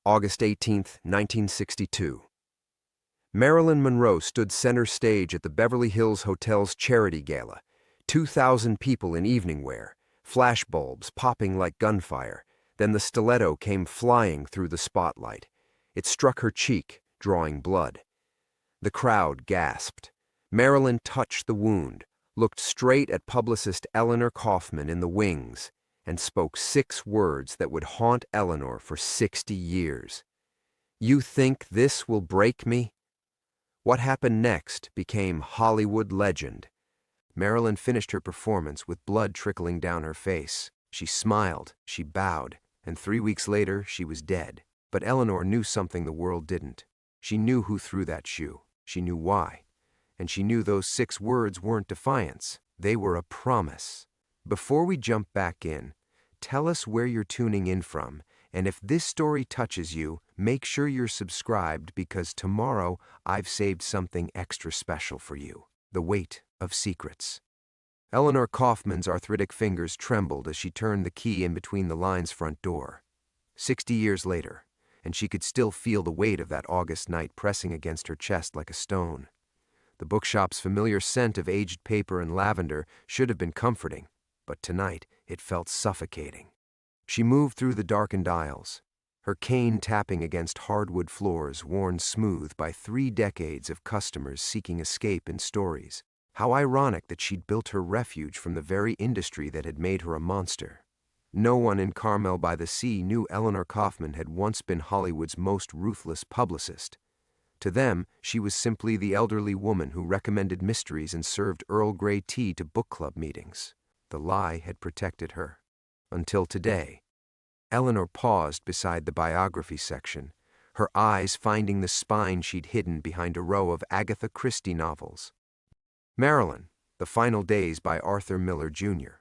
August 18, 1962. Marilyn Monroe stood center stage at the Beverly Hills Hotel's charity gala. 2,000 people in evening wear, flashbulbs popping like gunfire. Then the stiletto came flying through the spotlight. It struck her cheek, drawing blood. The crowd gasped. Marilyn touched the wound, looked straight at publicist Eleanor Kaufman in the wings, and spoke 6 words that would haunt Eleanor for 60 years. "You think this will break me?" What happened next became Hollywood legend. Marilyn finished her performance with blood trickling down her face. She smiled, she bowed, and 3 weeks later she was dead. But Eleanor knew something the world didn't. She knew who threw that shoe. She knew why. And she knew those 6 words weren't defiance. They were a promise. Before we jump back in, tell us where you're tuning in from, and if this story touches you, make sure you're subscribed because tomorrow I've saved something extra special for you. The Weight of Secrets. Eleanor Kaufman's arthritic fingers trembled as she turned the key in between the line's front door. 60 years later, and she could still feel the weight of that August night pressing against her chest like a stone. The bookshop's familiar scent of aged paper and lavender should have been comforting, but tonight it felt suffocating. She moved through the darkened aisles, her cane tapping against hardwood floors worn smooth by 3 decades of customers seeking escape in stories. How ironic that she'd built her refuge from the very industry that had made her a monster. No one in Carmel by the Sea knew Eleanor Kaufman had once been Hollywood's most ruthless publicist. To them, she was simply the elderly woman who recommended mysteries and served Earl Grey tea to book club meetings. The lie had protected her. Until today. Eleanor paused beside the biography section, her eyes finding the spine she'd hidden behind a row of Agatha Christie novels. Marilyn, The Final Days by Arthur Miller, Jr.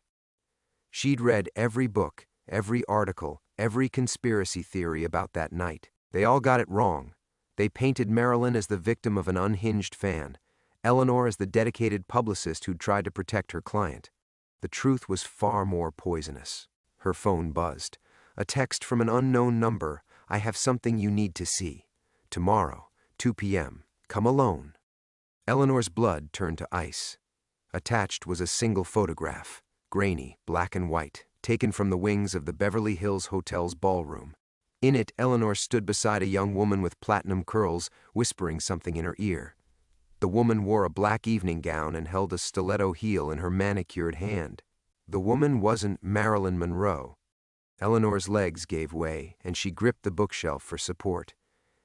She'd read every book, every article, every conspiracy theory about that night. They all got it wrong. They painted Marilyn as the victim of an unhinged fan, Eleanor as the dedicated publicist who'd tried to protect her client. The truth was far more poisonous. Her phone buzzed. A text from an unknown number. "I have something you need to see. Tomorrow, 2 p.m. Come alone." Eleanor's blood turned to ice. Attached was a single photograph, grainy, black and white, taken from the wings of the Beverly Hills Hotel's ballroom. In it, Eleanor stood beside a young woman with platinum curls, whispering something in her ear. The woman wore a black evening gown and held a stiletto heel in her manicured hand. The woman wasn't Marilyn Monroe. Eleanor's legs gave way, and she gripped the bookshelf for support.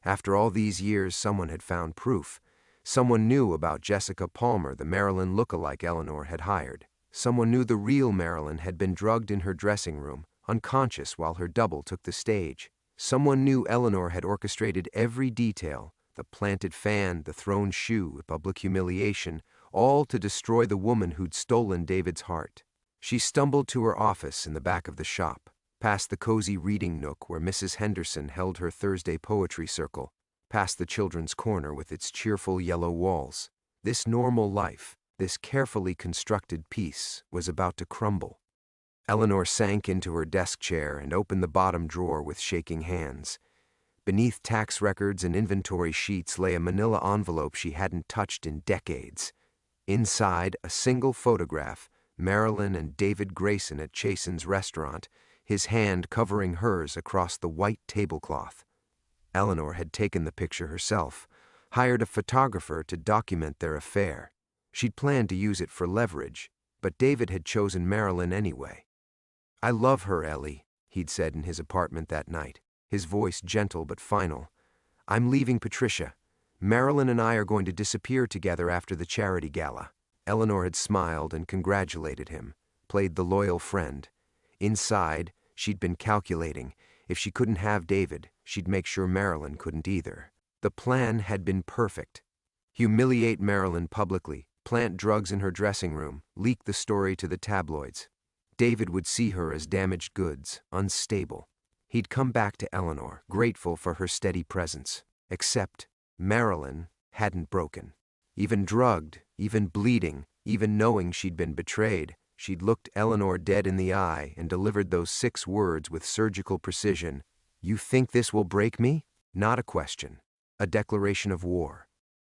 After all these years, someone had found proof. Someone knew about Jessica Palmer, the Marilyn look-alike Eleanor had hired. Someone knew the real Marilyn had been drugged in her dressing room, unconscious while her double took the stage. Someone knew Eleanor had orchestrated every detail, the planted fan, the thrown shoe, the public humiliation, all to destroy the woman who'd stolen David's heart. She stumbled to her office in the back of the shop, past the cozy reading nook where Mrs. Henderson held her Thursday poetry circle, past the children's corner with its cheerful yellow walls. This normal life, this carefully constructed peace, was about to crumble. Eleanor sank into her desk chair and opened the bottom drawer with shaking hands. Beneath tax records and inventory sheets lay a manila envelope she hadn't touched in decades. Inside, a single photograph, Marilyn and David Grayson at Chasen's restaurant, his hand covering hers across the white tablecloth. Eleanor had taken the picture herself, hired a photographer to document their affair. She'd planned to use it for leverage, but David had chosen Marilyn anyway. "I love her, Ellie," he'd said in his apartment that night, his voice gentle but final. "I'm leaving Patricia. Marilyn and I are going to disappear together after the charity gala." Eleanor had smiled and congratulated him, played the loyal friend. Inside, she'd been calculating. If she couldn't have David, she'd make sure Marilyn couldn't either. The plan had been perfect. Humiliate Marilyn publicly, plant drugs in her dressing room, leak the story to the tabloids. David would see her as damaged goods, unstable. He'd come back to Eleanor, grateful for her steady presence. Except Marilyn hadn't broken. Even drugged, even bleeding, even knowing she'd been betrayed, she'd looked Eleanor dead in the eye and delivered those 6 words with surgical precision. You think this will break me? Not a question. A declaration of war.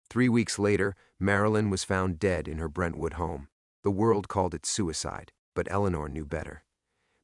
3 weeks later, Marilyn was found dead in her Brentwood home. The world called it suicide, but Eleanor knew better.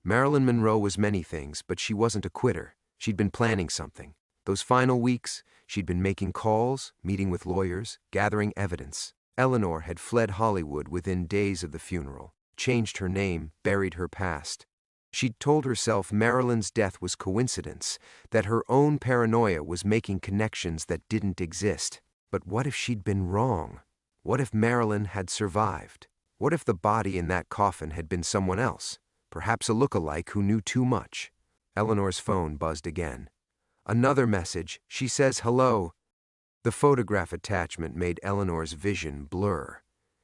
Marilyn Monroe was many things, but she wasn't a quitter. She'd been planning something. Those final weeks, she'd been making calls, meeting with lawyers, gathering evidence. Eleanor had fled Hollywood within days of the funeral, changed her name, buried her past. She'd told herself Marilyn's death was coincidence, that her own paranoia was making connections that didn't exist. But what if she'd been wrong? What if Marilyn had survived? What if the body in that coffin had been someone else? Perhaps a look-alike who knew too much. Eleanor's phone buzzed again. Another message. She says hello. The photograph attachment made Eleanor's vision blur.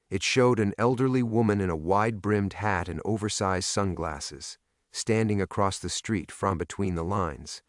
It showed an elderly woman in a wide-brimmed hat and oversized sunglasses, standing across the street from between the lines.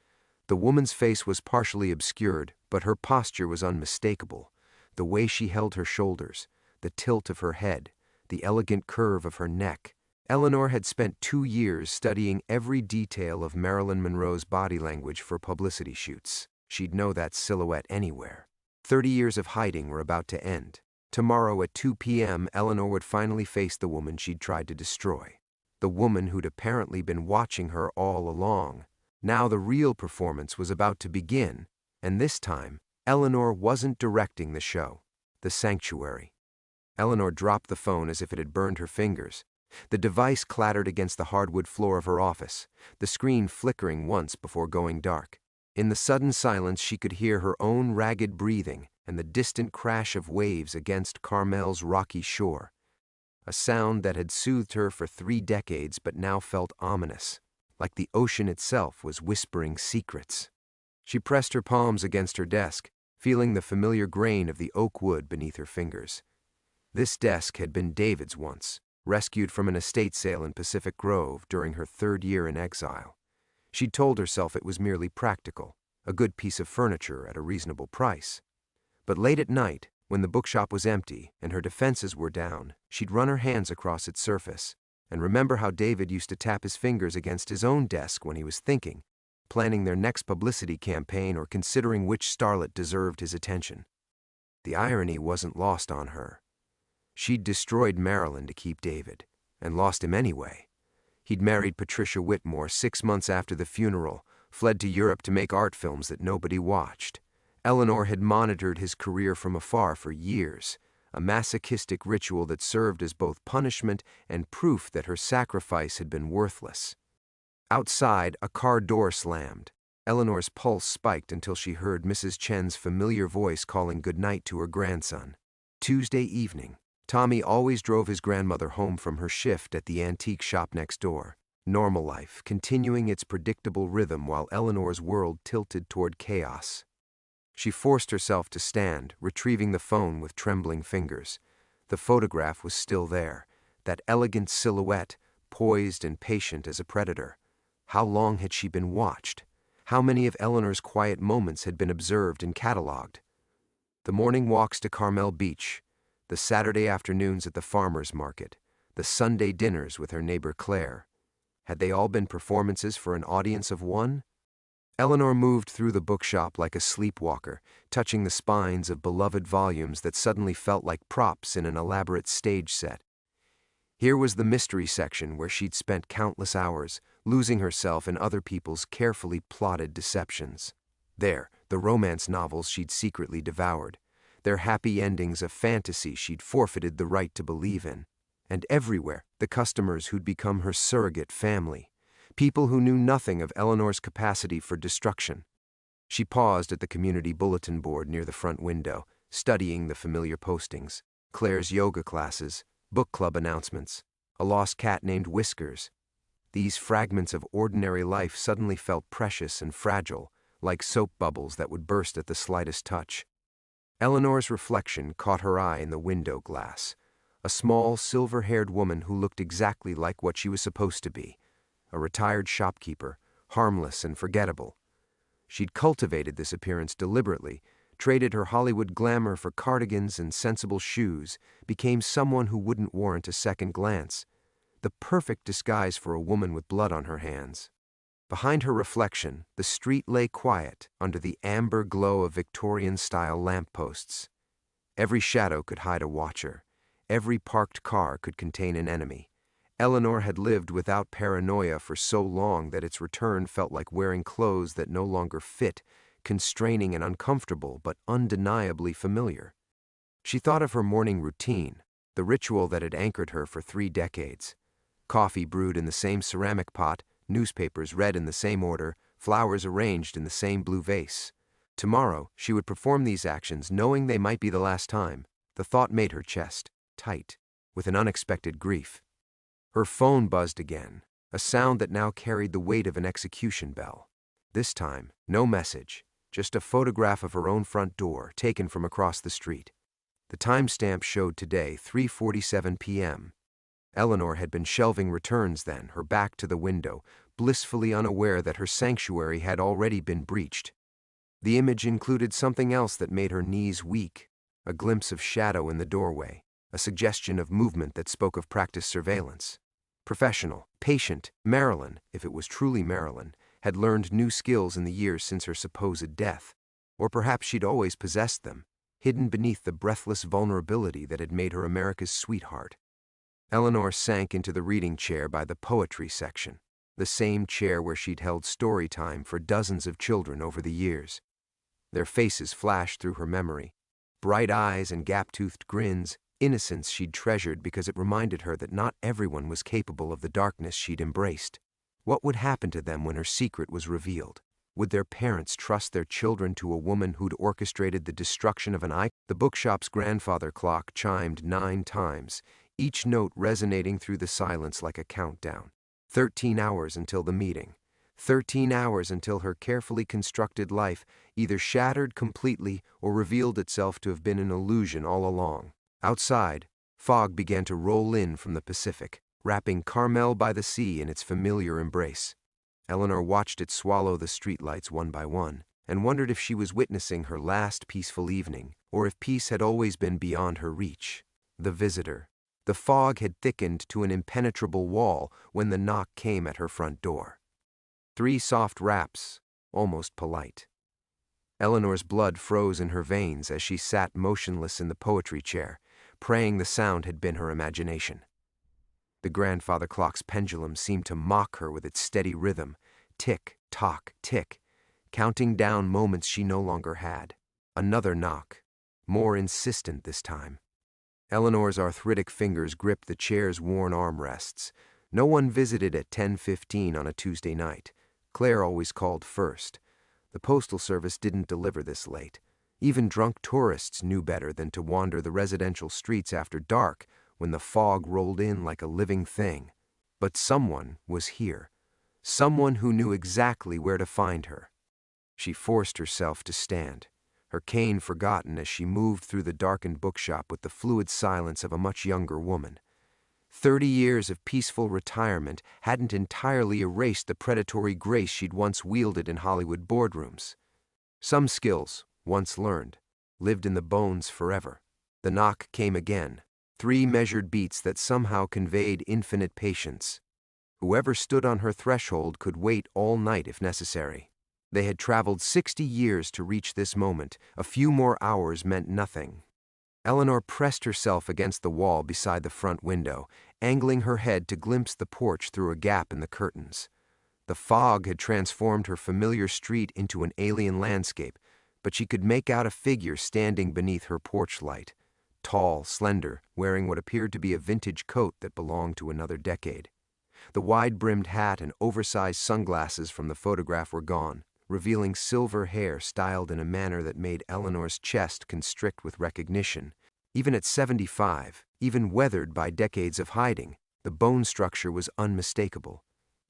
The woman's face was partially obscured, but her posture was unmistakable. The way she held her shoulders, the tilt of her head, the elegant curve of her neck. Eleanor had spent 2 years studying every detail of Marilyn Monroe's body language for publicity shoots. She'd know that silhouette anywhere. 30 years of hiding were about to end. Tomorrow at 2 p.m., Eleanor would finally face the woman she'd tried to destroy. The woman who'd apparently been watching her all along. Now the real performance was about to begin, and this time, Eleanor wasn't directing the show. The sanctuary. Eleanor dropped the phone as if it had burned her fingers. The device clattered against the hardwood floor of her office, the screen flickering once before going dark. In the sudden silence, she could hear her own ragged breathing and the distant crash of waves against Carmel's rocky shore. A sound that had soothed her for 3 decades but now felt ominous, like the ocean itself was whispering secrets. She pressed her palms against her desk, feeling the familiar grain of the oak wood beneath her fingers. This desk had been David's once, rescued from an estate sale in Pacific Grove during her 3rd year in exile. She'd told herself it was merely practical, a good piece of furniture at a reasonable price. But late at night, when the bookshop was empty and her defenses were down, she'd run her hands across its surface and remember how David used to tap his fingers against his own desk when he was thinking, planning their next publicity campaign or considering which starlet deserved his attention. The irony wasn't lost on her. She'd destroyed Marilyn to keep David, and lost him anyway. He'd married Patricia Whitmore 6 months after the funeral, fled to Europe to make art films that nobody watched. Eleanor had monitored his career from afar for years, a masochistic ritual that served as both punishment and proof that her sacrifice had been worthless. Outside, a car door slammed. Eleanor's pulse spiked until she heard Mrs. Chen's familiar voice calling goodnight to her grandson. Tuesday evening. Tommy always drove his grandmother home from her shift at the antique shop next door. Normal life, continuing its predictable rhythm while Eleanor's world tilted toward chaos. She forced herself to stand, retrieving the phone with trembling fingers. The photograph was still there, that elegant silhouette, poised and patient as a predator. How long had she been watched? How many of Eleanor's quiet moments had been observed and catalogued? The morning walks to Carmel Beach, the Saturday afternoons at the farmer's market, the Sunday dinners with her neighbor Claire. Had they all been performances for an audience of one? Eleanor moved through the bookshop like a sleepwalker, touching the spines of beloved volumes that suddenly felt like props in an elaborate stage set. Here was the mystery section where she'd spent countless hours, losing herself in other people's carefully plotted deceptions. There, the romance novels she'd secretly devoured, their happy endings of fantasy she'd forfeited the right to believe in. And everywhere, the customers who'd become her surrogate family, people who knew nothing of Eleanor's capacity for destruction. She paused at the community bulletin board near the front window, studying the familiar postings, Claire's yoga classes, book club announcements, a lost cat named Whiskers. These fragments of ordinary life suddenly felt precious and fragile, like soap bubbles that would burst at the slightest touch. Eleanor's reflection caught her eye in the window glass, a small, silver-haired woman who looked exactly like what she was supposed to be, a retired shopkeeper, harmless and forgettable. She'd cultivated this appearance deliberately, traded her Hollywood glamour for cardigans and sensible shoes, became someone who wouldn't warrant a second glance, the perfect disguise for a woman with blood on her hands. Behind her reflection, the street lay quiet under the amber glow of Victorian-style lampposts. Every shadow could hide a watcher. Every parked car could contain an enemy. Eleanor had lived without paranoia for so long that its return felt like wearing clothes that no longer fit, constraining and uncomfortable, but undeniably familiar. She thought of her morning routine, the ritual that had anchored her for 3 decades. Coffee brewed in the same ceramic pot, newspapers read in the same order, flowers arranged in the same blue vase. Tomorrow, she would perform these actions knowing they might be the last time. The thought made her chest tight, with an unexpected grief. Her phone buzzed again, a sound that now carried the weight of an execution bell. This time, no message, just a photograph of her own front door taken from across the street. The timestamp showed today, 3:47 p.m. Eleanor had been shelving returns then, her back to the window, blissfully unaware that her sanctuary had already been breached. The image included something else that made her knees weak, a glimpse of shadow in the doorway, a suggestion of movement that spoke of practiced surveillance. Professional, patient, Marilyn, if it was truly Marilyn, had learned new skills in the years since her supposed death. Or perhaps she'd always possessed them, hidden beneath the breathless vulnerability that had made her America's sweetheart. Eleanor sank into the reading chair by the poetry section, the same chair where she'd held story time for dozens of children over the years. Their faces flashed through her memory, bright eyes and gap-toothed grins, innocence she'd treasured because it reminded her that not everyone was capable of the darkness she'd embraced. What would happen to them when her secret was revealed? Would their parents trust their children to a woman who'd orchestrated the destruction of an icon? The bookshop's grandfather clock chimed 9 times, each note resonating through the silence like a countdown. 13 hours until the meeting. 13 hours until her carefully constructed life either shattered completely or revealed itself to have been an illusion all along. Outside, fog began to roll in from the Pacific, wrapping Carmel by the sea in its familiar embrace. Eleanor watched it swallow the streetlights one by one, and wondered if she was witnessing her last peaceful evening, or if peace had always been beyond her reach. The visitor. The fog had thickened to an impenetrable wall when the knock came at her front door. 3 soft raps, almost polite. Eleanor's blood froze in her veins as she sat motionless in the poetry chair, praying the sound had been her imagination. The grandfather clock's pendulum seemed to mock her with its steady rhythm, tick, tock, tick, counting down moments she no longer had. Another knock, more insistent this time. Eleanor's arthritic fingers gripped the chair's worn armrests. No one visited at 10:15 on a Tuesday night. Claire always called first. The postal service didn't deliver this late. Even drunk tourists knew better than to wander the residential streets after dark when the fog rolled in like a living thing. But someone was here. Someone who knew exactly where to find her. She forced herself to stand, her cane forgotten as she moved through the darkened bookshop with the fluid silence of a much younger woman. 30 years of peaceful retirement hadn't entirely erased the predatory grace she'd once wielded in Hollywood boardrooms. Some skills, once learned, lived in the bones forever. The knock came again, 3 measured beats that somehow conveyed infinite patience. Whoever stood on her threshold could wait all night if necessary. They had traveled 60 years to reach this moment. A few more hours meant nothing. Eleanor pressed herself against the wall beside the front window, angling her head to glimpse the porch through a gap in the curtains. The fog had transformed her familiar street into an alien landscape, but she could make out a figure standing beneath her porch light. Tall, slender, wearing what appeared to be a vintage coat that belonged to another decade. The wide-brimmed hat and oversized sunglasses from the photograph were gone, revealing silver hair styled in a manner that made Eleanor's chest constrict with recognition. Even at 75, even weathered by decades of hiding, the bone structure was unmistakable.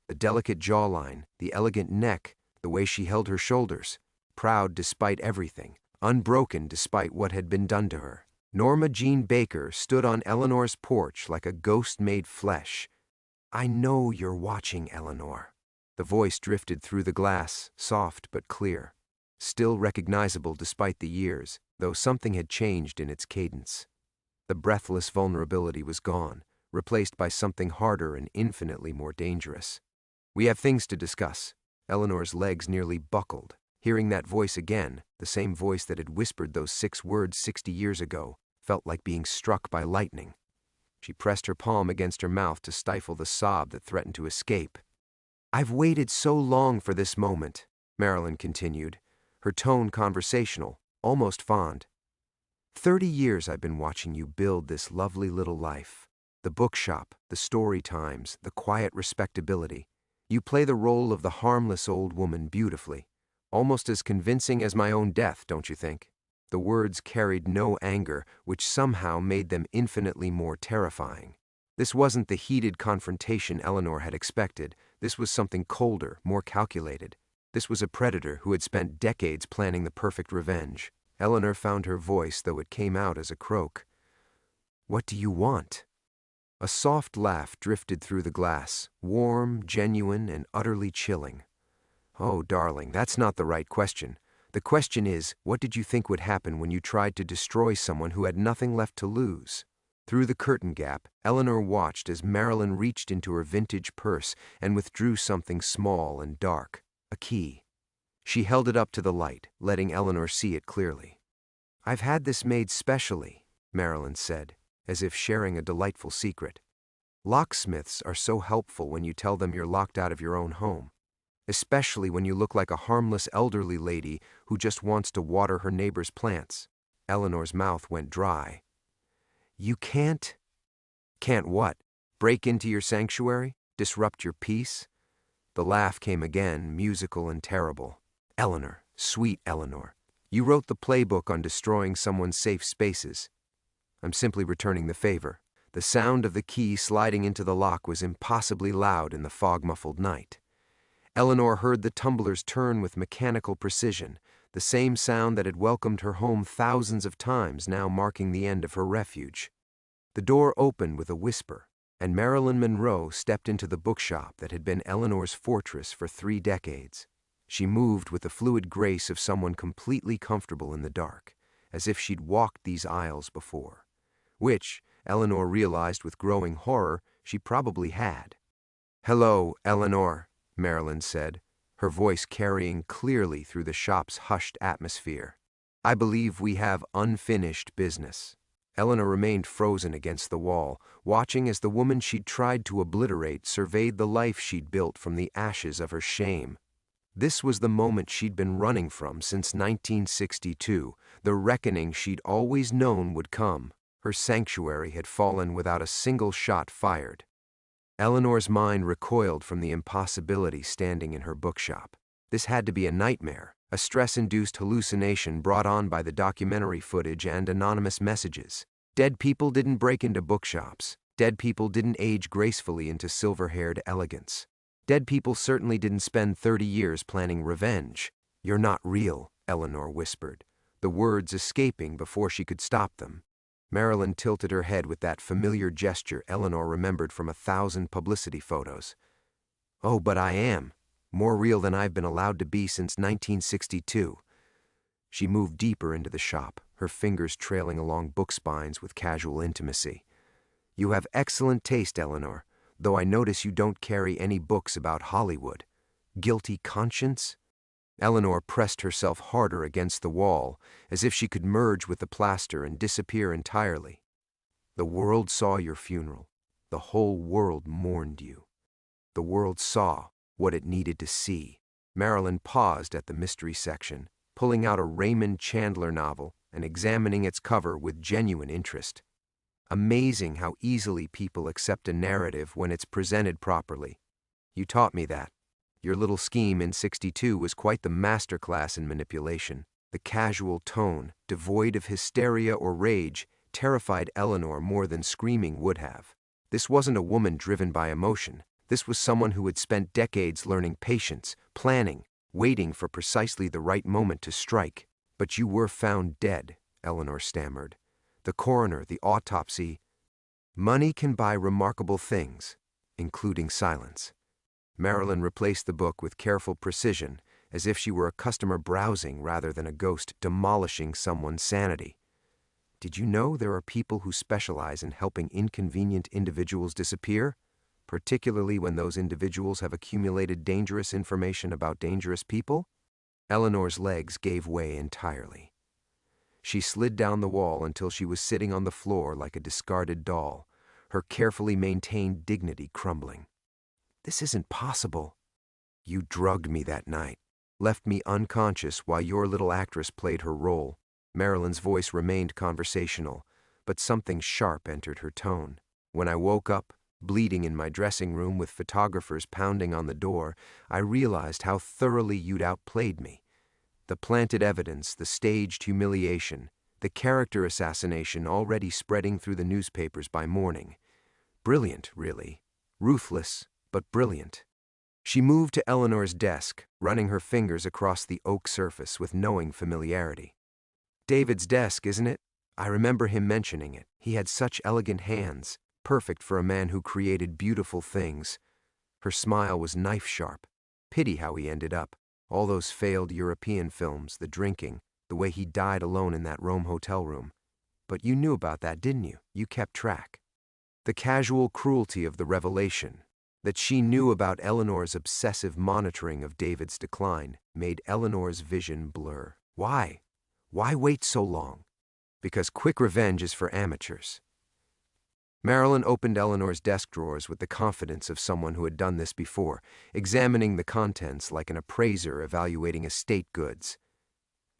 The delicate jawline, the elegant neck, the way she held her shoulders, proud despite everything, unbroken despite what had been done to her. Norma Jean Baker stood on Eleanor's porch like a ghost made flesh. "I know you're watching, Eleanor." The voice drifted through the glass, soft but clear, still recognizable despite the years, though something had changed in its cadence. The breathless vulnerability was gone, replaced by something harder and infinitely more dangerous. "We have things to discuss," Eleanor's legs nearly buckled. Hearing that voice again, the same voice that had whispered those 6 words 60 years ago, felt like being struck by lightning. She pressed her palm against her mouth to stifle the sob that threatened to escape. "I've waited so long for this moment," Marilyn continued, her tone conversational, almost fond. 30 years I've been watching you build this lovely little life. The bookshop, the story times, the quiet respectability. You play the role of the harmless old woman beautifully. Almost as convincing as my own death, don't you think?" The words carried no anger, which somehow made them infinitely more terrifying. This wasn't the heated confrontation Eleanor had expected. This was something colder, more calculated. This was a predator who had spent decades planning the perfect revenge. Eleanor found her voice, though it came out as a croak. "What do you want?" A soft laugh drifted through the glass, warm, genuine, and utterly chilling. "Oh, darling, that's not the right question. The question is, what did you think would happen when you tried to destroy someone who had nothing left to lose?" Through the curtain gap, Eleanor watched as Marilyn reached into her vintage purse and withdrew something small and dark, a key. She held it up to the light, letting Eleanor see it clearly. "I've had this made specially," Marilyn said, as if sharing a delightful secret. "Locksmiths are so helpful when you tell them you're locked out of your own home. Especially when you look like a harmless elderly lady who just wants to water her neighbor's plants." Eleanor's mouth went dry. "You can't?" "Can't what? Break into your sanctuary? Disrupt your peace?" The laugh came again, musical and terrible. "Eleanor, sweet Eleanor, you wrote the playbook on destroying someone's safe spaces. I'm simply returning the favor." The sound of the key sliding into the lock was impossibly loud in the fog-muffled night. Eleanor heard the tumblers turn with mechanical precision, the same sound that had welcomed her home thousands of times now marking the end of her refuge. The door opened with a whisper, and Marilyn Monroe stepped into the bookshop that had been Eleanor's fortress for 3 decades. She moved with the fluid grace of someone completely comfortable in the dark, as if she'd walked these aisles before. Which, Eleanor realized with growing horror, she probably had. "Hello, Eleanor," Marilyn said, her voice carrying clearly through the shop's hushed atmosphere. "I believe we have unfinished business." Eleanor remained frozen against the wall, watching as the woman she'd tried to obliterate surveyed the life she'd built from the ashes of her shame. This was the moment she'd been running from since 1962, the reckoning she'd always known would come. Her sanctuary had fallen without a single shot fired. Eleanor's mind recoiled from the impossibility standing in her bookshop. This had to be a nightmare, a stress-induced hallucination brought on by the documentary footage and anonymous messages. Dead people didn't break into bookshops. Dead people didn't age gracefully into silver-haired elegance. Dead people certainly didn't spend 30 years planning revenge. "You're not real," Eleanor whispered, the words escaping before she could stop them. Marilyn tilted her head with that familiar gesture Eleanor remembered from 1,000 publicity photos. "Oh, but I am. More real than I've been allowed to be since 1962. She moved deeper into the shop, her fingers trailing along book spines with casual intimacy. "You have excellent taste, Eleanor, though I notice you don't carry any books about Hollywood. Guilty conscience?" Eleanor pressed herself harder against the wall, as if she could merge with the plaster and disappear entirely. "The world saw your funeral. The whole world mourned you. The world saw what it needed to see." Marilyn paused at the mystery section, pulling out a Raymond Chandler novel and examining its cover with genuine interest. Amazing how easily people accept a narrative when it's presented properly. "You taught me that. Your little scheme in 62 was quite the masterclass in manipulation." The casual tone, devoid of hysteria or rage, terrified Eleanor more than screaming would have. This wasn't a woman driven by emotion. This was someone who had spent decades learning patience, planning, waiting for precisely the right moment to strike. "But you were found dead," Eleanor stammered. "The coroner, the autopsy." "Money can buy remarkable things, including silence." Marilyn replaced the book with careful precision, as if she were a customer browsing rather than a ghost demolishing someone's sanity. "Did you know there are people who specialize in helping inconvenient individuals disappear?" particularly when those individuals have accumulated dangerous information about dangerous people? Eleanor's legs gave way entirely. She slid down the wall until she was sitting on the floor like a discarded doll, her carefully maintained dignity crumbling. This isn't possible. You drugged me that night, left me unconscious while your little actress played her role. Marilyn's voice remained conversational, but something sharp entered her tone. When I woke up, bleeding in my dressing room with photographers pounding on the door, I realized how thoroughly you'd outplayed me. The planted evidence, the staged humiliation, the character assassination already spreading through the newspapers by morning. Brilliant, really. Ruthless, but brilliant. She moved to Eleanor's desk, running her fingers across the oak surface with knowing familiarity. David's desk, isn't it? I remember him mentioning it. He had such elegant hands, perfect for a man who created beautiful things. Her smile was knife-sharp. Pity how he ended up. All those failed European films, the drinking, the way he died alone in that Rome hotel room. But you knew about that, didn't you? You kept track. The casual cruelty of the revelation, that she knew about Eleanor's obsessive monitoring of David's decline, made Eleanor's vision blur. Why? Why wait so long? Because quick revenge is for amateurs. Marilyn opened Eleanor's desk drawers with the confidence of someone who had done this before, examining the contents like an appraiser evaluating estate goods.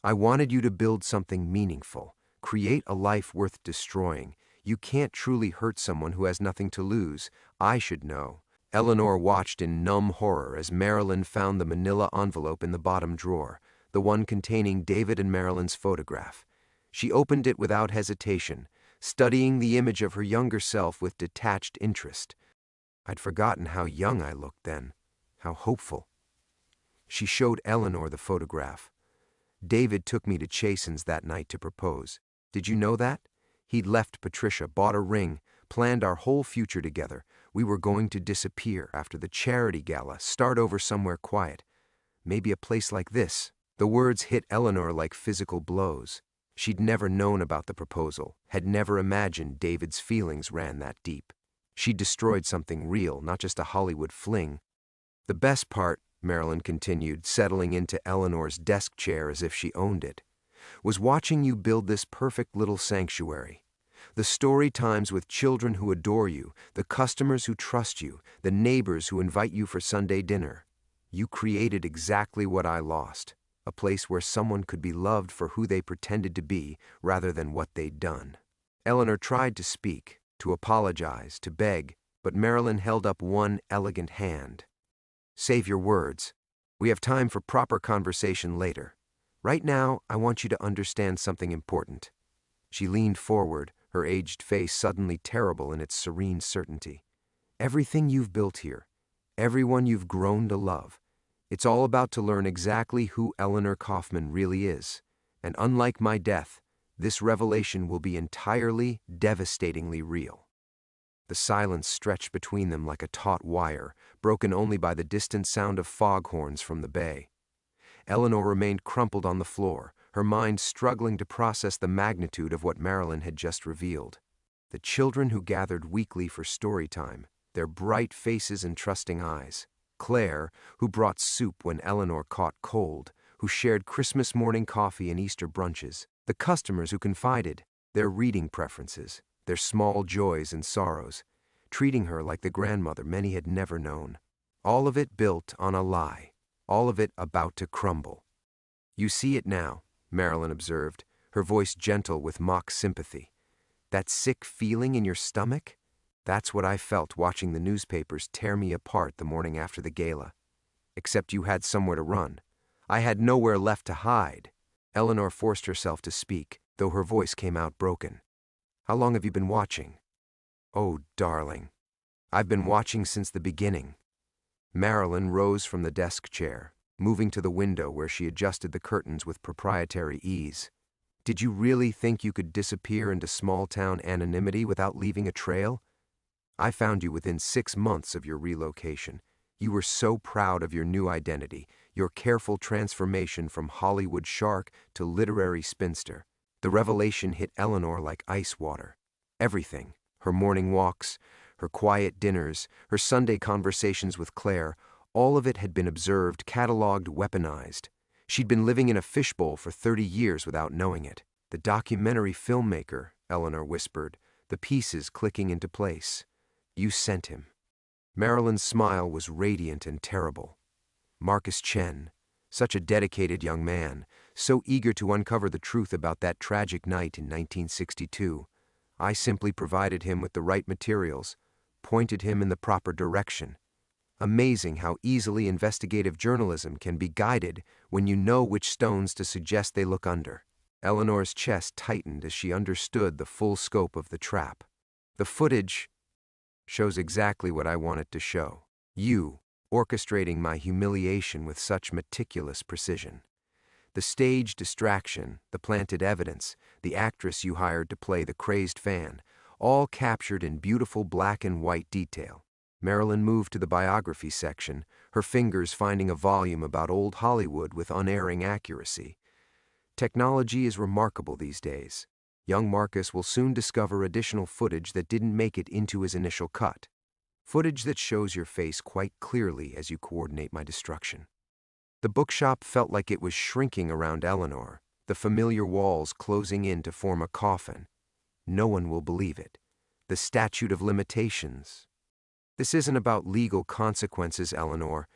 I wanted you to build something meaningful, create a life worth destroying. You can't truly hurt someone who has nothing to lose. I should know. Eleanor watched in numb horror as Marilyn found the manila envelope in the bottom drawer, the one containing David and Marilyn's photograph. She opened it without hesitation, studying the image of her younger self with detached interest. I'd forgotten how young I looked then, how hopeful. She showed Eleanor the photograph. David took me to Chasen's that night to propose. Did you know that? He'd left Patricia, bought a ring, planned our whole future together. We were going to disappear after the charity gala, start over somewhere quiet. Maybe a place like this. The words hit Eleanor like physical blows. She'd never known about the proposal, had never imagined David's feelings ran that deep. She'd destroyed something real, not just a Hollywood fling. The best part, Marilyn continued, settling into Eleanor's desk chair as if she owned it, was watching you build this perfect little sanctuary. The story times with children who adore you, the customers who trust you, the neighbors who invite you for Sunday dinner. You created exactly what I lost. A place where someone could be loved for who they pretended to be rather than what they'd done. Eleanor tried to speak, to apologize, to beg, but Marilyn held up one elegant hand. Save your words. We have time for proper conversation later. Right now, I want you to understand something important. She leaned forward, her aged face suddenly terrible in its serene certainty. Everything you've built here, everyone you've grown to love, it's all about to learn exactly who Eleanor Kaufman really is. And unlike my death, this revelation will be entirely, devastatingly real. The silence stretched between them like a taut wire, broken only by the distant sound of foghorns from the bay. Eleanor remained crumpled on the floor, her mind struggling to process the magnitude of what Marilyn had just revealed. The children who gathered weekly for story time, their bright faces and trusting eyes. Claire, who brought soup when Eleanor caught cold, who shared Christmas morning coffee and Easter brunches. The customers who confided, their reading preferences, their small joys and sorrows, treating her like the grandmother many had never known. All of it built on a lie, all of it about to crumble. You see it now, Marilyn observed, her voice gentle with mock sympathy. That sick feeling in your stomach? That's what I felt watching the newspapers tear me apart the morning after the gala. Except you had somewhere to run. I had nowhere left to hide. Eleanor forced herself to speak, though her voice came out broken. How long have you been watching? Oh, darling. I've been watching since the beginning. Marilyn rose from the desk chair, moving to the window where she adjusted the curtains with proprietary ease. Did you really think you could disappear into small-town anonymity without leaving a trail? I found you within 6 months of your relocation. You were so proud of your new identity, your careful transformation from Hollywood shark to literary spinster. The revelation hit Eleanor like ice water. Everything, her morning walks, Her quiet dinners, her Sunday conversations with Claire, all of it had been observed, catalogued, weaponized. She'd been living in a fishbowl for 30 years without knowing it. The documentary filmmaker, Eleanor whispered, the pieces clicking into place. You sent him. Marilyn's smile was radiant and terrible. Marcus Chen, such a dedicated young man, so eager to uncover the truth about that tragic night in 1962. I simply provided him with the right materials, pointed him in the proper direction. Amazing how easily investigative journalism can be guided when you know which stones to suggest they look under. Eleanor's chest tightened as she understood the full scope of the trap. The footage shows exactly what I want it to show. You, orchestrating my humiliation with such meticulous precision. The stage distraction, the planted evidence, the actress you hired to play the crazed fan, all captured in beautiful black and white detail. Marilyn moved to the biography section, her fingers finding a volume about old Hollywood with unerring accuracy. Technology is remarkable these days. Young Marcus will soon discover additional footage that didn't make it into his initial cut. Footage that shows your face quite clearly as you coordinate my destruction. The bookshop felt like it was shrinking around Eleanor, the familiar walls closing in to form a coffin. No one will believe it. The statute of limitations. This isn't about legal consequences, Eleanor.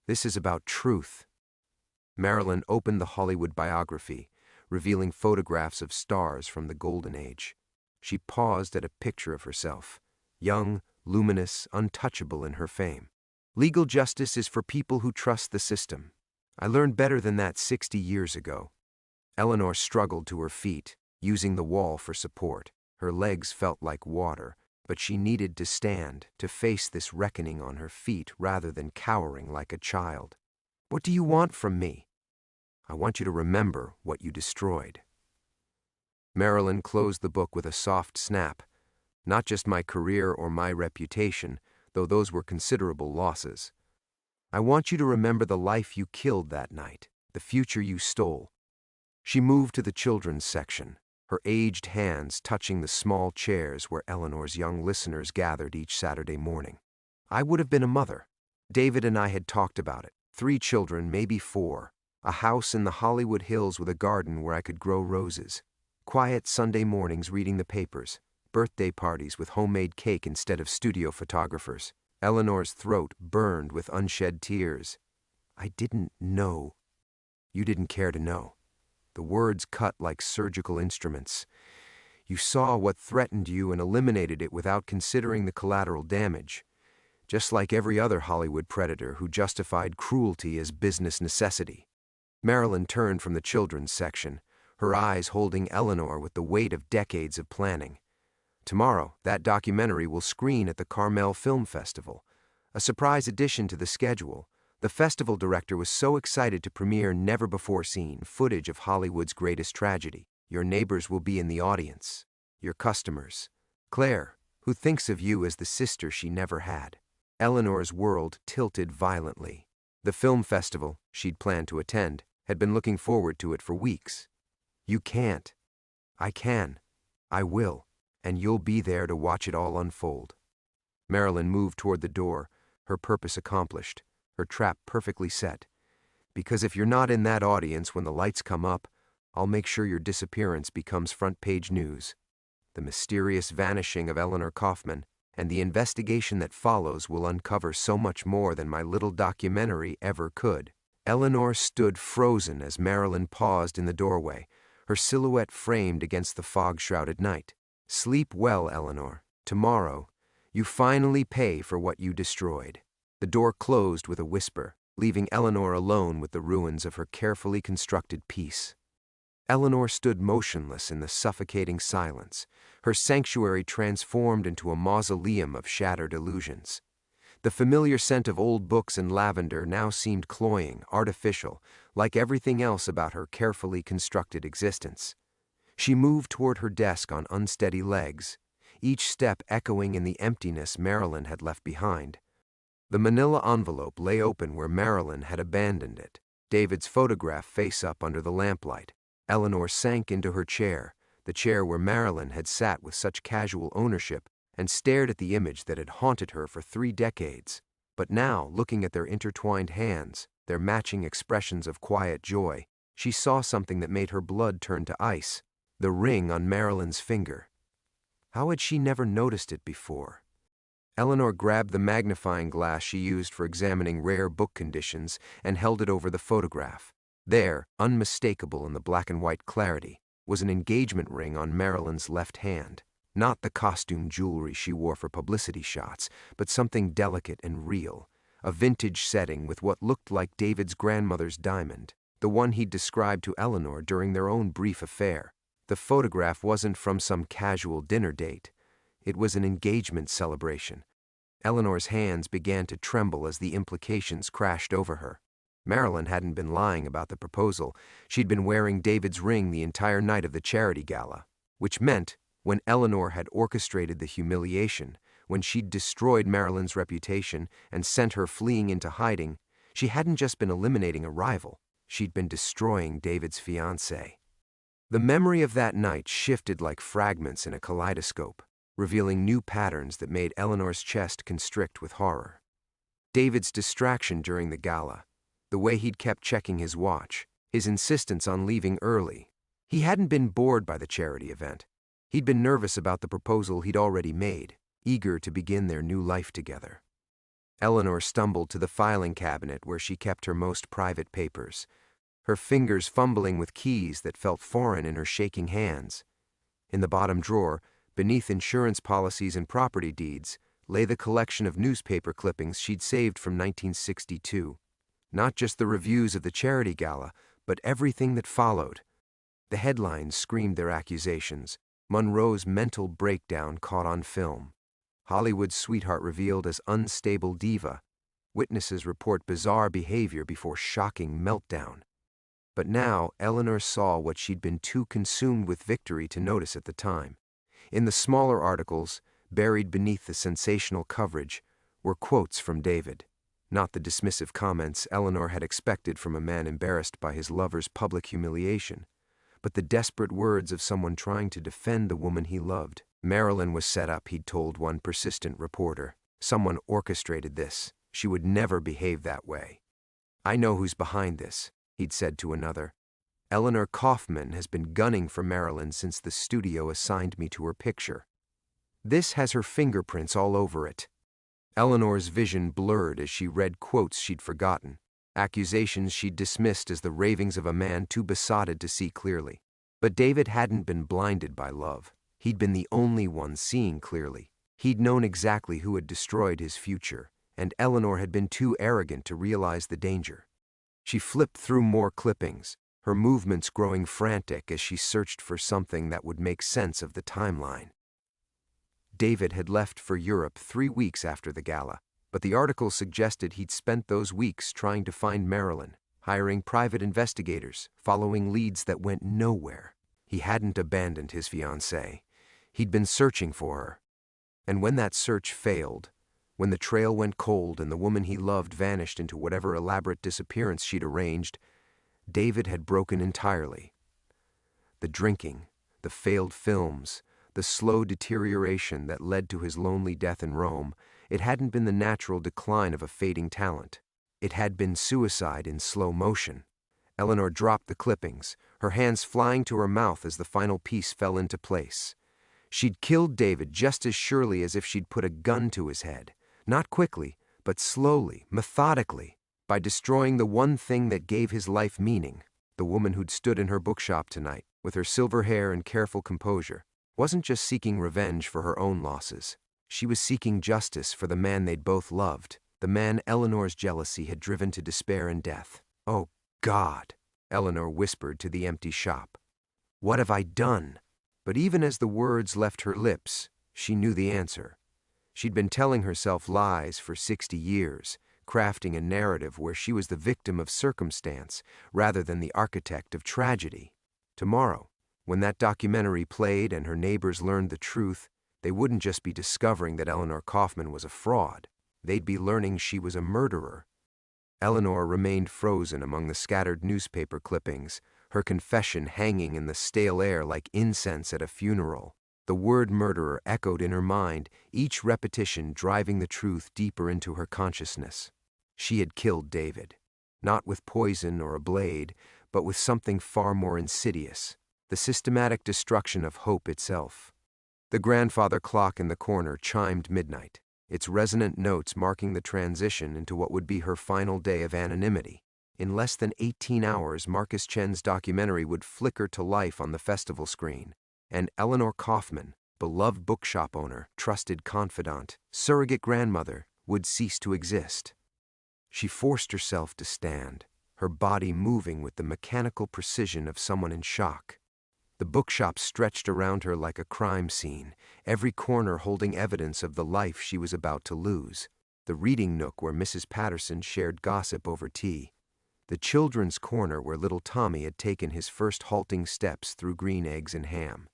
This is about truth. Marilyn opened the Hollywood biography, revealing photographs of stars from the Golden Age. She paused at a picture of herself, young, luminous, untouchable in her fame. Legal justice is for people who trust the system. I learned better than that 60 years ago. Eleanor struggled to her feet, using the wall for support. Her legs felt like water, but she needed to stand, to face this reckoning on her feet rather than cowering like a child. What do you want from me? I want you to remember what you destroyed. Marilyn closed the book with a soft snap. Not just my career or my reputation, though those were considerable losses. I want you to remember the life you killed that night, the future you stole. She moved to the children's section, her aged hands touching the small chairs where Eleanor's young listeners gathered each Saturday morning. I would have been a mother. David and I had talked about it. 3 children, maybe 4. A house in the Hollywood Hills with a garden where I could grow roses. Quiet Sunday mornings reading the papers. Birthday parties with homemade cake instead of studio photographers. Eleanor's throat burned with unshed tears. I didn't know. You didn't care to know. The words cut like surgical instruments. You saw what threatened you and eliminated it without considering the collateral damage. Just like every other Hollywood predator who justified cruelty as business necessity. Marilyn turned from the children's section, her eyes holding Eleanor with the weight of decades of planning. Tomorrow, that documentary will screen at the Carmel Film Festival, a surprise addition to the schedule. The festival director was so excited to premiere never-before-seen footage of Hollywood's greatest tragedy. Your neighbors will be in the audience, your customers. Claire, who thinks of you as the sister she never had. Eleanor's world tilted violently. The film festival, she'd planned to attend, had been looking forward to it for weeks. You can't. I can. I will. And you'll be there to watch it all unfold. Marilyn moved toward the door, her purpose accomplished, her trap perfectly set. Because if you're not in that audience when the lights come up, I'll make sure your disappearance becomes front-page news. The mysterious vanishing of Eleanor Kaufman and the investigation that follows will uncover so much more than my little documentary ever could. Eleanor stood frozen as Marilyn paused in the doorway, her silhouette framed against the fog-shrouded night. Sleep well, Eleanor. Tomorrow, you finally pay for what you destroyed. The door closed with a whisper, leaving Eleanor alone with the ruins of her carefully constructed peace. Eleanor stood motionless in the suffocating silence, her sanctuary transformed into a mausoleum of shattered illusions. The familiar scent of old books and lavender now seemed cloying, artificial, like everything else about her carefully constructed existence. She moved toward her desk on unsteady legs, each step echoing in the emptiness Marilyn had left behind. The manila envelope lay open where Marilyn had abandoned it, David's photograph face up under the lamplight. Eleanor sank into her chair, the chair where Marilyn had sat with such casual ownership and stared at the image that had haunted her for 3 decades. But now, looking at their intertwined hands, their matching expressions of quiet joy, she saw something that made her blood turn to ice: the ring on Marilyn's finger. How had she never noticed it before? Eleanor grabbed the magnifying glass she used for examining rare book conditions and held it over the photograph. There, unmistakable in the black and white clarity, was an engagement ring on Marilyn's left hand. Not the costume jewelry she wore for publicity shots, but something delicate and real, a vintage setting with what looked like David's grandmother's diamond, the one he'd described to Eleanor during their own brief affair. The photograph wasn't from some casual dinner date. It was an engagement celebration. Eleanor's hands began to tremble as the implications crashed over her. Marilyn hadn't been lying about the proposal. She'd been wearing David's ring the entire night of the charity gala, which meant when Eleanor had orchestrated the humiliation, when she'd destroyed Marilyn's reputation and sent her fleeing into hiding, she hadn't just been eliminating a rival, she'd been destroying David's fiancée. The memory of that night shifted like fragments in a kaleidoscope, revealing new patterns that made Eleanor's chest constrict with horror. David's distraction during the gala, the way he'd kept checking his watch, his insistence on leaving early. He hadn't been bored by the charity event. He'd been nervous about the proposal he'd already made, eager to begin their new life together. Eleanor stumbled to the filing cabinet where she kept her most private papers, her fingers fumbling with keys that felt foreign in her shaking hands. In the bottom drawer, beneath insurance policies and property deeds, lay the collection of newspaper clippings she'd saved from 1962. Not just the reviews of the charity gala, but everything that followed. The headlines screamed their accusations. Monroe's mental breakdown caught on film. Hollywood's sweetheart revealed as unstable diva. Witnesses report bizarre behavior before shocking meltdown. But now Eleanor saw what she'd been too consumed with victory to notice at the time. In the smaller articles, buried beneath the sensational coverage, were quotes from David. Not the dismissive comments Eleanor had expected from a man embarrassed by his lover's public humiliation, but the desperate words of someone trying to defend the woman he loved. Marilyn was set up, he'd told one persistent reporter. Someone orchestrated this. She would never behave that way. I know who's behind this, he'd said to another. Eleanor Kaufman has been gunning for Marilyn since the studio assigned me to her picture. This has her fingerprints all over it. Eleanor's vision blurred as she read quotes she'd forgotten, accusations she'd dismissed as the ravings of a man too besotted to see clearly. But David hadn't been blinded by love. He'd been the only one seeing clearly. He'd known exactly who had destroyed his future, and Eleanor had been too arrogant to realize the danger. She flipped through more clippings, her movements growing frantic as she searched for something that would make sense of the timeline. David had left for Europe 3 weeks after the gala, but the article suggested he'd spent those weeks trying to find Marilyn, hiring private investigators, following leads that went nowhere. He hadn't abandoned his fiancée. He'd been searching for her. And when that search failed, when the trail went cold and the woman he loved vanished into whatever elaborate disappearance she'd arranged, David had broken entirely. The drinking, the failed films, the slow deterioration that led to his lonely death in Rome, it hadn't been the natural decline of a fading talent. It had been suicide in slow motion. Eleanor dropped the clippings, her hands flying to her mouth as the final piece fell into place. She'd killed David just as surely as if she'd put a gun to his head, not quickly, but slowly, methodically, by destroying the one thing that gave his life meaning. The woman who'd stood in her bookshop tonight, with her silver hair and careful composure, wasn't just seeking revenge for her own losses. She was seeking justice for the man they'd both loved, the man Eleanor's jealousy had driven to despair and death. "Oh, God," Eleanor whispered to the empty shop. "What have I done?" But even as the words left her lips, she knew the answer. She'd been telling herself lies for 60 years, crafting a narrative where she was the victim of circumstance rather than the architect of tragedy. Tomorrow, when that documentary played and her neighbors learned the truth, they wouldn't just be discovering that Eleanor Kaufman was a fraud. They'd be learning she was a murderer. Eleanor remained frozen among the scattered newspaper clippings, her confession hanging in the stale air like incense at a funeral. The word murderer echoed in her mind, each repetition driving the truth deeper into her consciousness. She had killed David, not with poison or a blade, but with something far more insidious, the systematic destruction of hope itself. The grandfather clock in the corner chimed midnight, its resonant notes marking the transition into what would be her final day of anonymity. In less than 18 hours, Marcus Chen's documentary would flicker to life on the festival screen, and Eleanor Kaufman, beloved bookshop owner, trusted confidant, surrogate grandmother, would cease to exist. She forced herself to stand, her body moving with the mechanical precision of someone in shock. The bookshop stretched around her like a crime scene, every corner holding evidence of the life she was about to lose. The reading nook where Mrs. Patterson shared gossip over tea. The children's corner where little Tommy had taken his first halting steps through green eggs and ham.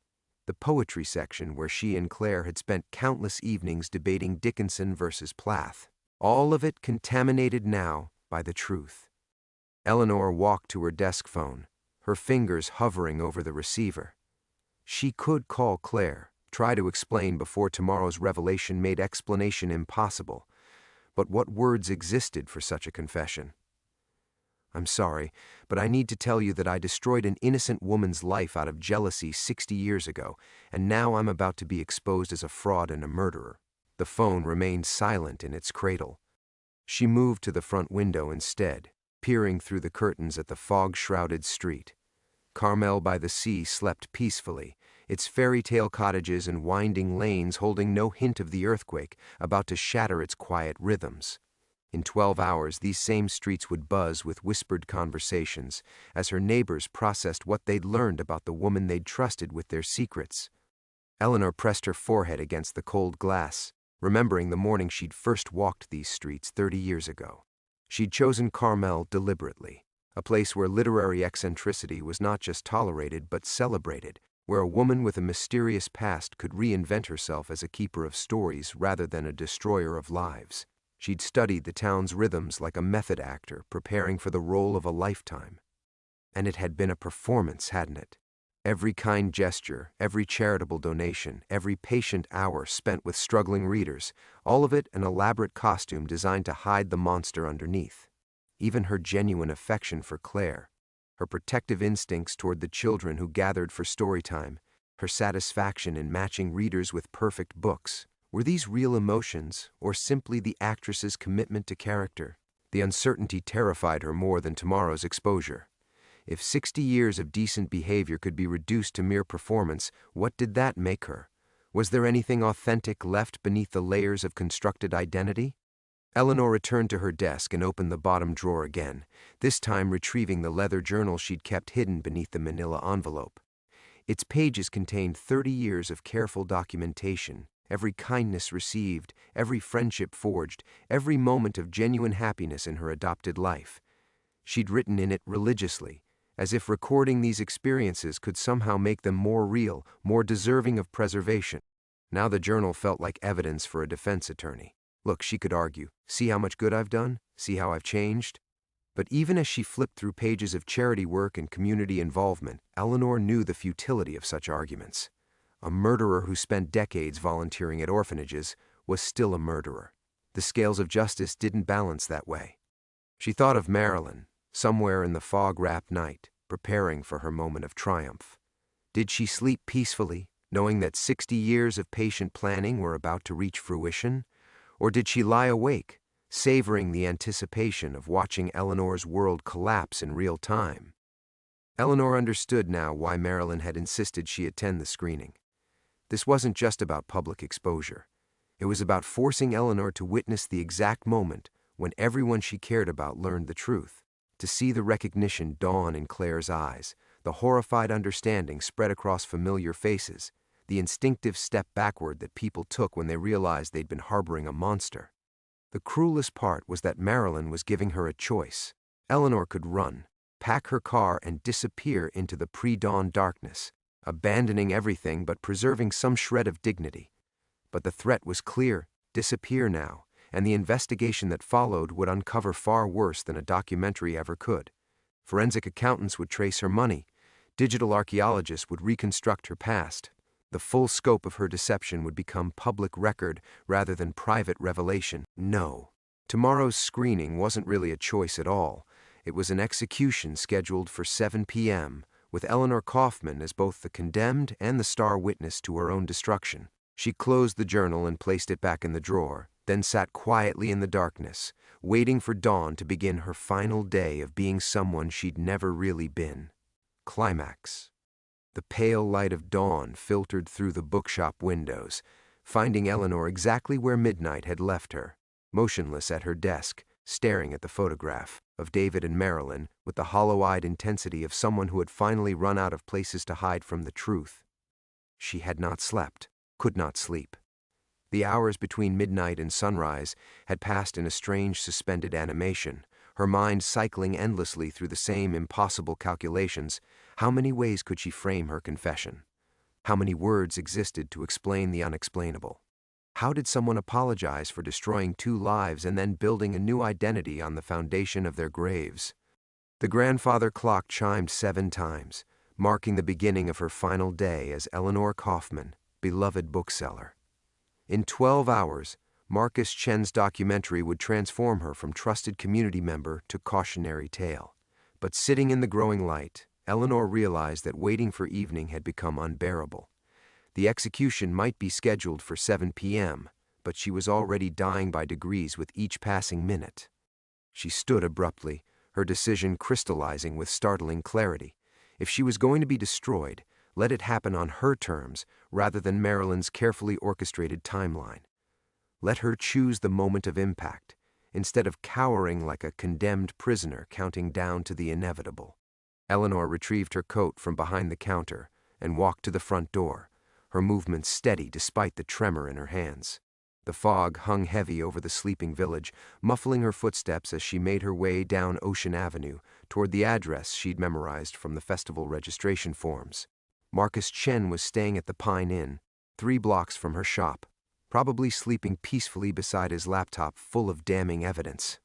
The poetry section where she and Claire had spent countless evenings debating Dickinson versus Plath. All of it contaminated now by the truth. Eleanor walked to her desk phone, her fingers hovering over the receiver. She could call Claire, try to explain before tomorrow's revelation made explanation impossible. But what words existed for such a confession? "I'm sorry, but I need to tell you that I destroyed an innocent woman's life out of jealousy 60 years ago, and now I'm about to be exposed as a fraud and a murderer." The phone remained silent in its cradle. She moved to the front window instead, peering through the curtains at the fog-shrouded street. Carmel by the sea slept peacefully, its fairy-tale cottages and winding lanes holding no hint of the earthquake about to shatter its quiet rhythms. In 12 hours, these same streets would buzz with whispered conversations as her neighbors processed what they'd learned about the woman they'd trusted with their secrets. Eleanor pressed her forehead against the cold glass, remembering the morning she'd first walked these streets 30 years ago. She'd chosen Carmel deliberately, a place where literary eccentricity was not just tolerated but celebrated, where a woman with a mysterious past could reinvent herself as a keeper of stories rather than a destroyer of lives. She'd studied the town's rhythms like a method actor preparing for the role of a lifetime. And it had been a performance, hadn't it? Every kind gesture, every charitable donation, every patient hour spent with struggling readers, all of it an elaborate costume designed to hide the monster underneath. Even her genuine affection for Claire, her protective instincts toward the children who gathered for story time, her satisfaction in matching readers with perfect books. Were these real emotions, or simply the actress's commitment to character? The uncertainty terrified her more than tomorrow's exposure. If 60 years of decent behavior could be reduced to mere performance, what did that make her? Was there anything authentic left beneath the layers of constructed identity? Eleanor returned to her desk and opened the bottom drawer again, this time retrieving the leather journal she'd kept hidden beneath the manila envelope. Its pages contained 30 years of careful documentation, every kindness received, every friendship forged, every moment of genuine happiness in her adopted life. She'd written in it religiously, as if recording these experiences could somehow make them more real, more deserving of preservation. Now the journal felt like evidence for a defense attorney. Look, she could argue, see how much good I've done? See how I've changed? But even as she flipped through pages of charity work and community involvement, Eleanor knew the futility of such arguments. A murderer who spent decades volunteering at orphanages was still a murderer. The scales of justice didn't balance that way. She thought of Marilyn, somewhere in the fog-wrapped night, preparing for her moment of triumph. Did she sleep peacefully, knowing that 60 years of patient planning were about to reach fruition? Or did she lie awake, savoring the anticipation of watching Eleanor's world collapse in real time? Eleanor understood now why Marilyn had insisted she attend the screening. This wasn't just about public exposure. It was about forcing Eleanor to witness the exact moment when everyone she cared about learned the truth, to see the recognition dawn in Claire's eyes, the horrified understanding spread across familiar faces, the instinctive step backward that people took when they realized they'd been harboring a monster. The cruelest part was that Marilyn was giving her a choice. Eleanor could run, pack her car, and disappear into the pre-dawn darkness, abandoning everything but preserving some shred of dignity. But the threat was clear: disappear now, and the investigation that followed would uncover far worse than a documentary ever could. Forensic accountants would trace her money, digital archaeologists would reconstruct her past. The full scope of her deception would become public record rather than private revelation. No. Tomorrow's screening wasn't really a choice at all. It was an execution scheduled for 7 p.m., with Eleanor Kaufman as both the condemned and the star witness to her own destruction. She closed the journal and placed it back in the drawer, then sat quietly in the darkness, waiting for dawn to begin her final day of being someone she'd never really been. Climax. The pale light of dawn filtered through the bookshop windows, finding Eleanor exactly where midnight had left her, motionless at her desk, staring at the photograph of David and Marilyn with the hollow-eyed intensity of someone who had finally run out of places to hide from the truth. She had not slept, could not sleep. The hours between midnight and sunrise had passed in a strange suspended animation, her mind cycling endlessly through the same impossible calculations. How many ways could she frame her confession? How many words existed to explain the unexplainable? How did someone apologize for destroying 2 lives and then building a new identity on the foundation of their graves? The grandfather clock chimed 7 times, marking the beginning of her final day as Eleanor Kaufman, beloved bookseller. In 12 hours, Marcus Chen's documentary would transform her from trusted community member to cautionary tale. But sitting in the growing light, Eleanor realized that waiting for evening had become unbearable. The execution might be scheduled for 7 p.m., but she was already dying by degrees with each passing minute. She stood abruptly, her decision crystallizing with startling clarity. If she was going to be destroyed, let it happen on her terms rather than Marilyn's carefully orchestrated timeline. Let her choose the moment of impact, instead of cowering like a condemned prisoner counting down to the inevitable. Eleanor retrieved her coat from behind the counter and walked to the front door, her movements steady despite the tremor in her hands. The fog hung heavy over the sleeping village, muffling her footsteps as she made her way down Ocean Avenue toward the address she'd memorized from the festival registration forms. Marcus Chen was staying at the Pine Inn, 3 blocks from her shop, probably sleeping peacefully beside his laptop full of damning evidence.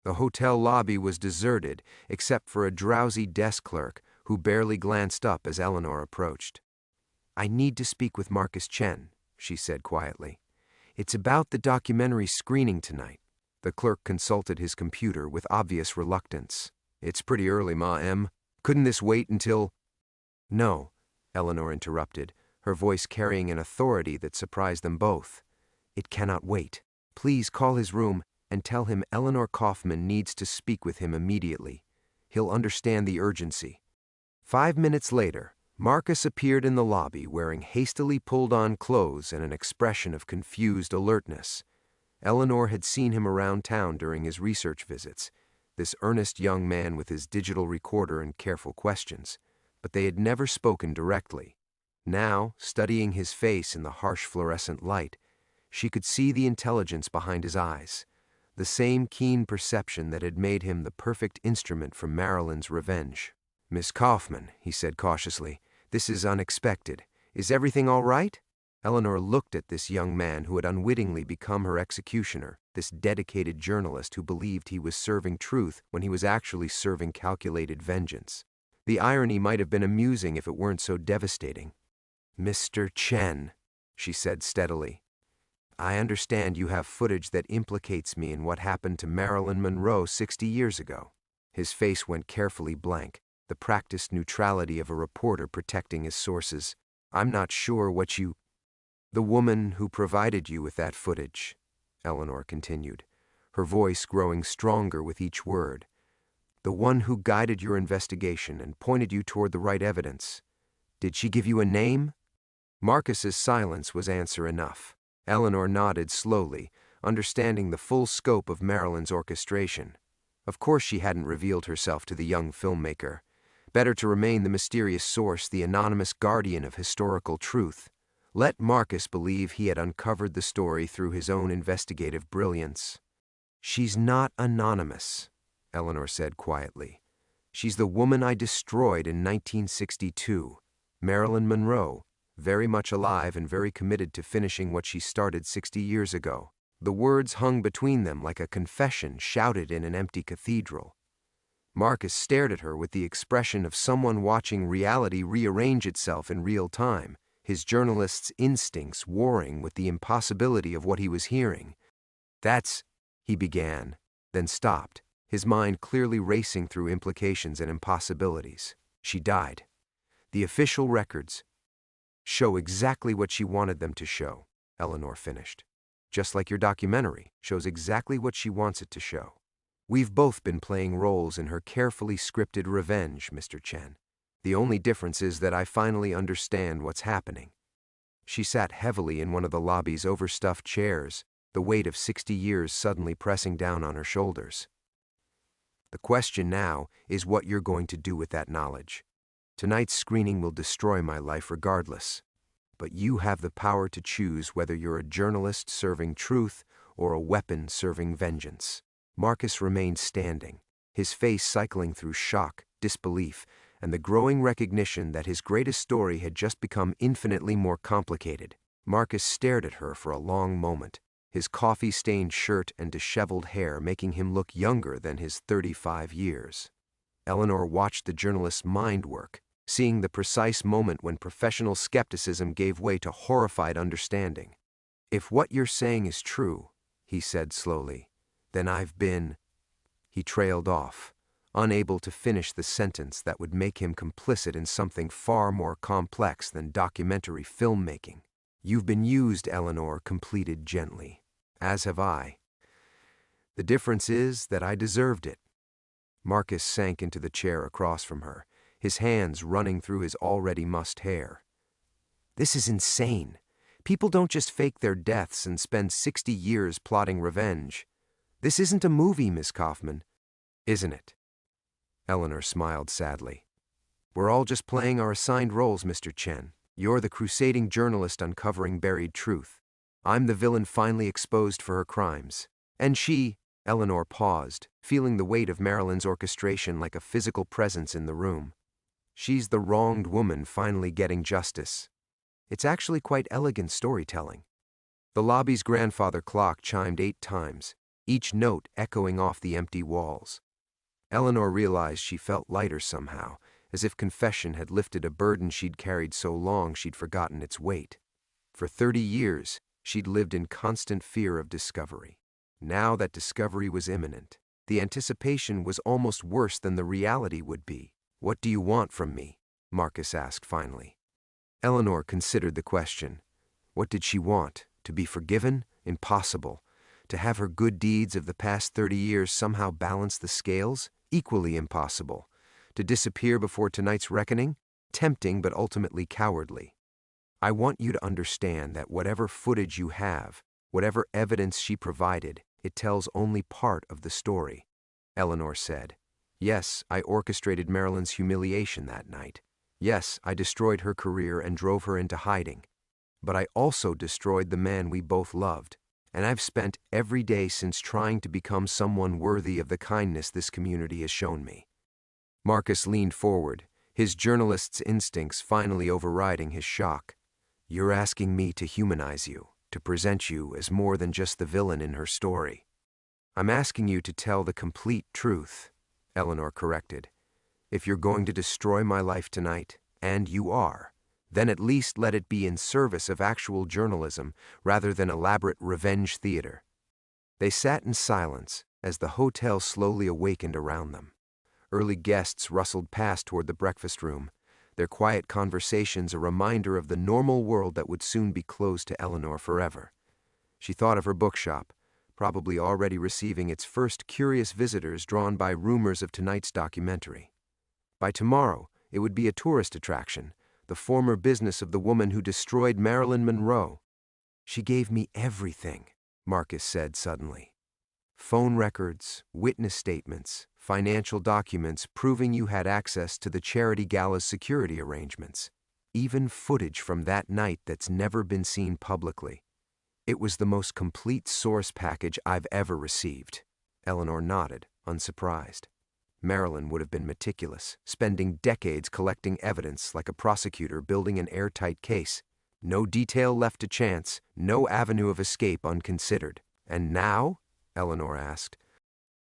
The hotel lobby was deserted except for a drowsy desk clerk who barely glanced up as Eleanor approached. "I need to speak with Marcus Chen," she said quietly. "It's about the documentary screening tonight." The clerk consulted his computer with obvious reluctance. "It's pretty early, Ma. Couldn't this wait until—" "No," Eleanor interrupted, her voice carrying an authority that surprised them both. "It cannot wait. Please call his room and tell him Eleanor Kaufman needs to speak with him immediately. He'll understand the urgency." 5 minutes later, Marcus appeared in the lobby wearing hastily pulled-on clothes and an expression of confused alertness. Eleanor had seen him around town during his research visits, this earnest young man with his digital recorder and careful questions, but they had never spoken directly. Now, studying his face in the harsh fluorescent light, she could see the intelligence behind his eyes, the same keen perception that had made him the perfect instrument for Marilyn's revenge. "Miss Kaufman," he said cautiously, "this is unexpected. Is everything all right?" Eleanor looked at this young man who had unwittingly become her executioner, this dedicated journalist who believed he was serving truth when he was actually serving calculated vengeance. The irony might have been amusing if it weren't so devastating. "Mr. Chen," she said steadily, "I understand you have footage that implicates me in what happened to Marilyn Monroe 60 years ago." His face went carefully blank, the practiced neutrality of a reporter protecting his sources. "I'm not sure what you—" "The woman who provided you with that footage," Eleanor continued, her voice growing stronger with each word. "The one who guided your investigation and pointed you toward the right evidence. Did she give you a name?" Marcus's silence was answer enough. Eleanor nodded slowly, understanding the full scope of Marilyn's orchestration. Of course she hadn't revealed herself to the young filmmaker. Better to remain the mysterious source, the anonymous guardian of historical truth. Let Marcus believe he had uncovered the story through his own investigative brilliance. "She's not anonymous," Eleanor said quietly. "She's the woman I destroyed in 1962, Marilyn Monroe, very much alive and very committed to finishing what she started 60 years ago." The words hung between them like a confession shouted in an empty cathedral. Marcus stared at her with the expression of someone watching reality rearrange itself in real time, his journalist's instincts warring with the impossibility of what he was hearing. "That's," he began, then stopped, his mind clearly racing through implications and impossibilities. "She died. The official records show exactly what she wanted them to show," Eleanor finished. "Just like your documentary shows exactly what she wants it to show. We've both been playing roles in her carefully scripted revenge, Mr. Chen. The only difference is that I finally understand what's happening." She sat heavily in one of the lobby's overstuffed chairs, the weight of 60 years suddenly pressing down on her shoulders. "The question now is what you're going to do with that knowledge. Tonight's screening will destroy my life regardless. But you have the power to choose whether you're a journalist serving truth or a weapon serving vengeance." Marcus remained standing, his face cycling through shock, disbelief, and the growing recognition that his greatest story had just become infinitely more complicated. Marcus stared at her for a long moment, his coffee-stained shirt and disheveled hair making him look younger than his 35 years. Eleanor watched the journalist's mind work, seeing the precise moment when professional skepticism gave way to horrified understanding. "If what you're saying is true," he said slowly, "then I've been—" He trailed off, unable to finish the sentence that would make him complicit in something far more complex than documentary filmmaking. "You've been used," Eleanor completed gently. "As have I. The difference is that I deserved it." Marcus sank into the chair across from her, his hands running through his already mussed hair. "This is insane. People don't just fake their deaths and spend 60 years plotting revenge. This isn't a movie, Miss Kaufman." "Isn't it?" Eleanor smiled sadly. "We're all just playing our assigned roles, Mr. Chen. You're the crusading journalist uncovering buried truth. I'm the villain finally exposed for her crimes. And she—" Eleanor paused, feeling the weight of Marilyn's orchestration like a physical presence in the room. "She's the wronged woman finally getting justice." It's actually quite elegant storytelling. The lobby's grandfather clock chimed 8 times, each note echoing off the empty walls. Eleanor realized she felt lighter somehow, as if confession had lifted a burden she'd carried so long she'd forgotten its weight. For 30 years, she'd lived in constant fear of discovery. Now that discovery was imminent, the anticipation was almost worse than the reality would be. "What do you want from me?" Marcus asked finally. Eleanor considered the question. What did she want? To be forgiven? Impossible. To have her good deeds of the past 30 years somehow balance the scales? Equally impossible. To disappear before tonight's reckoning? Tempting but ultimately cowardly. "I want you to understand that whatever footage you have, whatever evidence she provided, it tells only part of the story," Eleanor said. "Yes, I orchestrated Marilyn's humiliation that night. Yes, I destroyed her career and drove her into hiding. But I also destroyed the man we both loved, and I've spent every day since trying to become someone worthy of the kindness this community has shown me." Marcus leaned forward, his journalist's instincts finally overriding his shock. "You're asking me to humanize you, to present you as more than just the villain in her story." "I'm asking you to tell the complete truth," Eleanor corrected. "If you're going to destroy my life tonight, and you are, then at least let it be in service of actual journalism rather than elaborate revenge theater." They sat in silence as the hotel slowly awakened around them. Early guests rustled past toward the breakfast room, their quiet conversations a reminder of the normal world that would soon be closed to Eleanor forever. She thought of her bookshop, probably already receiving its first curious visitors drawn by rumors of tonight's documentary. By tomorrow, it would be a tourist attraction, the former business of the woman who destroyed Marilyn Monroe. "She gave me everything," Marcus said suddenly. "Phone records, witness statements, financial documents proving you had access to the charity gala's security arrangements. Even footage from that night that's never been seen publicly. It was the most complete source package I've ever received." Eleanor nodded, unsurprised. Marilyn would have been meticulous, spending decades collecting evidence like a prosecutor building an airtight case. No detail left to chance, no avenue of escape unconsidered. "And now?" Eleanor asked.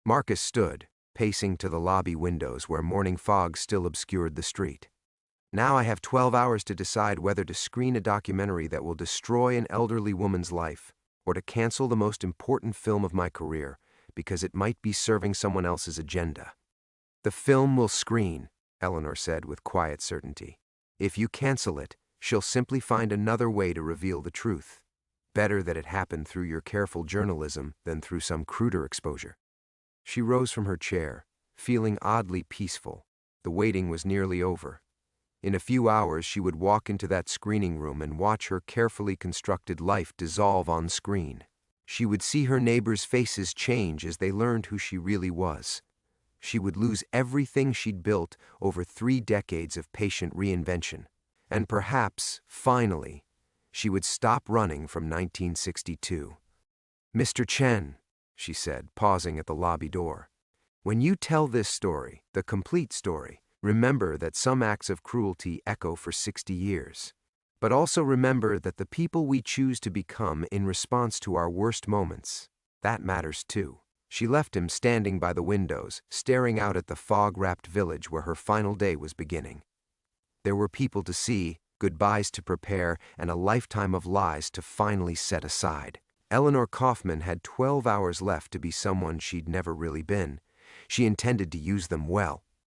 Marcus stood, pacing to the lobby windows where morning fog still obscured the street. Now I have 12 hours to decide whether to screen a documentary that will destroy an elderly woman's life, or to cancel the most important film of my career, because it might be serving someone else's agenda. The film will screen, Eleanor said with quiet certainty. If you cancel it, she'll simply find another way to reveal the truth. Better that it happened through your careful journalism than through some cruder exposure. She rose from her chair, feeling oddly peaceful. The waiting was nearly over. In a few hours she would walk into that screening room and watch her carefully constructed life dissolve on screen. She would see her neighbors' faces change as they learned who she really was. She would lose everything she'd built over 3 decades of patient reinvention. And perhaps, finally, she would stop running from 1962. "Mr. Chen," she said, pausing at the lobby door, "when you tell this story, the complete story, remember that some acts of cruelty echo for 60 years. But also remember that the people we choose to become in response to our worst moments, that matters too." She left him standing by the windows, staring out at the fog-wrapped village where her final day was beginning. There were people to see, goodbyes to prepare, and a lifetime of lies to finally set aside. Eleanor Kaufman had 12 hours left to be someone she'd never really been. She intended to use them well.